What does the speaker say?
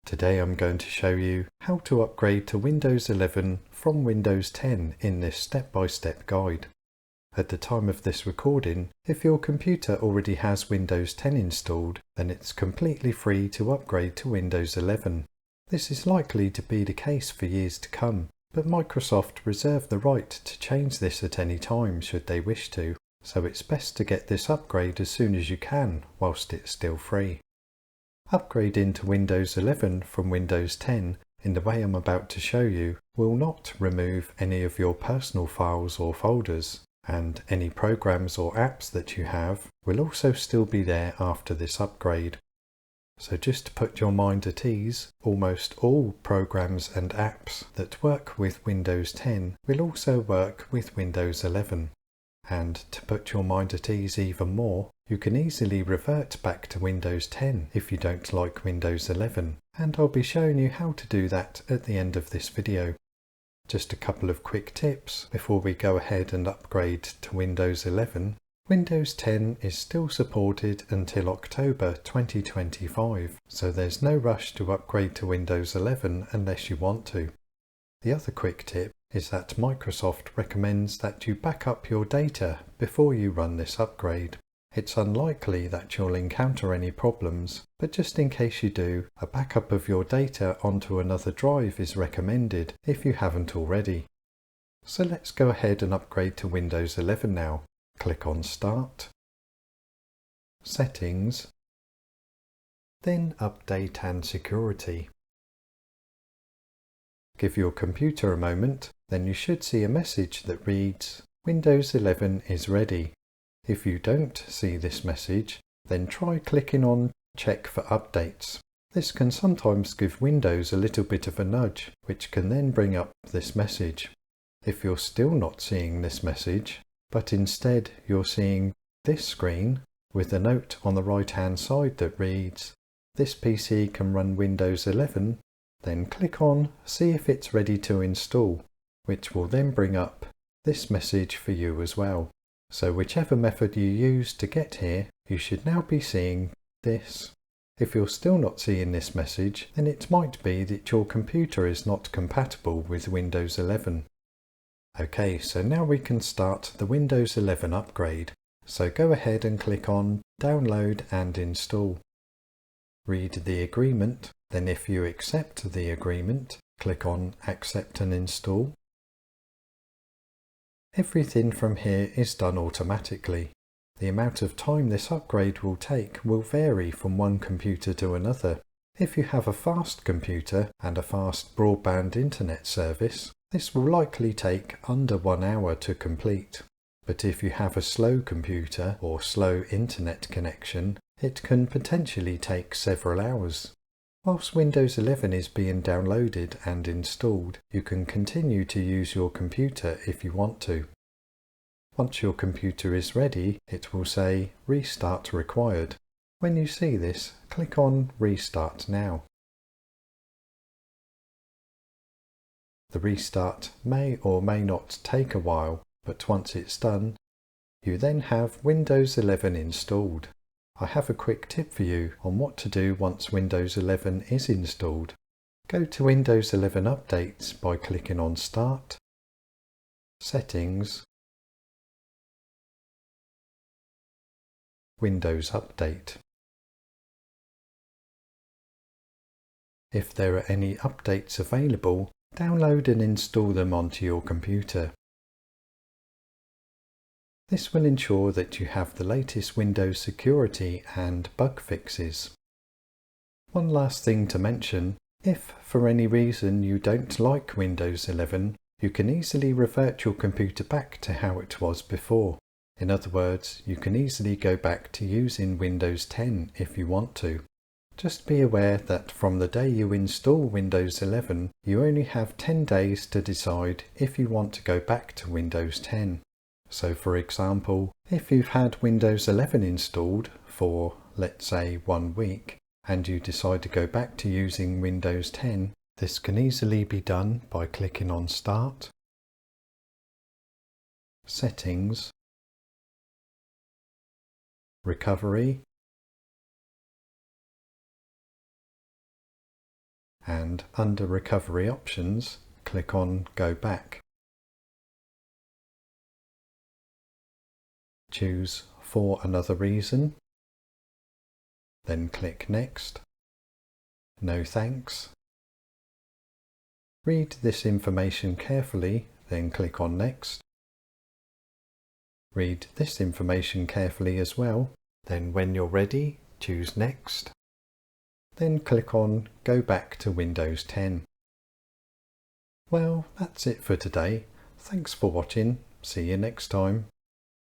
Today I'm going to show you how to upgrade to Windows 11 from Windows 10 in this step-by-step guide. At the time of this recording, if your computer already has Windows 10 installed, then it's completely free to upgrade to Windows 11. This is likely to be the case for years to come, but Microsoft reserve the right to change this at any time should they wish to, so it's best to get this upgrade as soon as you can whilst it's still free. Upgrading to Windows 11 from Windows 10 in the way I'm about to show you will not remove any of your personal files or folders, and any programs or apps that you have will also still be there after this upgrade. So just to put your mind at ease, almost all programs and apps that work with Windows 10 will also work with Windows 11. And to put your mind at ease even more, you can easily revert back to Windows 10 if you don't like Windows 11, and I'll be showing you how to do that at the end of this video. Just a couple of quick tips before we go ahead and upgrade to Windows 11. Windows 10 is still supported until October 2025, so there's no rush to upgrade to Windows 11 unless you want to. The other quick tip is that Microsoft recommends that you back up your data before you run this upgrade. It's unlikely that you'll encounter any problems, but just in case you do, a backup of your data onto another drive is recommended if you haven't already. So let's go ahead and upgrade to Windows 11 now. Click on Start, Settings, then Update and Security. Give your computer a moment, then you should see a message that reads, Windows 11 is ready. If you don't see this message, then try clicking on Check for Updates. This can sometimes give Windows a little bit of a nudge, which can then bring up this message. If you're still not seeing this message, but instead you're seeing this screen with a note on the right hand side that reads, This PC can run Windows 11, then click on See if it's ready to install, which will then bring up this message for you as well. So whichever method you use to get here, you should now be seeing this. If you're still not seeing this message, then it might be that your computer is not compatible with Windows 11. Okay, so now we can start the Windows 11 upgrade. So go ahead and click on Download and Install. Read the agreement, then if you accept the agreement, click on Accept and Install. Everything from here is done automatically. The amount of time this upgrade will take will vary from one computer to another. If you have a fast computer and a fast broadband internet service, this will likely take under 1 hour to complete. But if you have a slow computer or slow internet connection, it can potentially take several hours. Whilst Windows 11 is being downloaded and installed, you can continue to use your computer if you want to. Once your computer is ready, it will say Restart Required. When you see this, click on Restart Now. The restart may or may not take a while, but once it's done, you then have Windows 11 installed. I have a quick tip for you on what to do once Windows 11 is installed. Go to Windows 11 Updates by clicking on Start, Settings, Windows Update. If there are any updates available, download and install them onto your computer. This will ensure that you have the latest Windows security and bug fixes. One last thing to mention, if for any reason you don't like Windows 11, you can easily revert your computer back to how it was before. In other words, you can easily go back to using Windows 10 if you want to. Just be aware that from the day you install Windows 11, you only have 10 days to decide if you want to go back to Windows 10. So for example, if you've had Windows 11 installed for, let's say, 1 week, and you decide to go back to using Windows 10, this can easily be done by clicking on Start, Settings, Recovery, and under Recovery Options, click on Go Back. Choose For Another Reason, then click Next. No thanks. Read this information carefully, then click on Next. Read this information carefully as well, then when you're ready, choose Next. Then click on Go Back to Windows 10. Well, that's it for today. Thanks for watching. See you next time.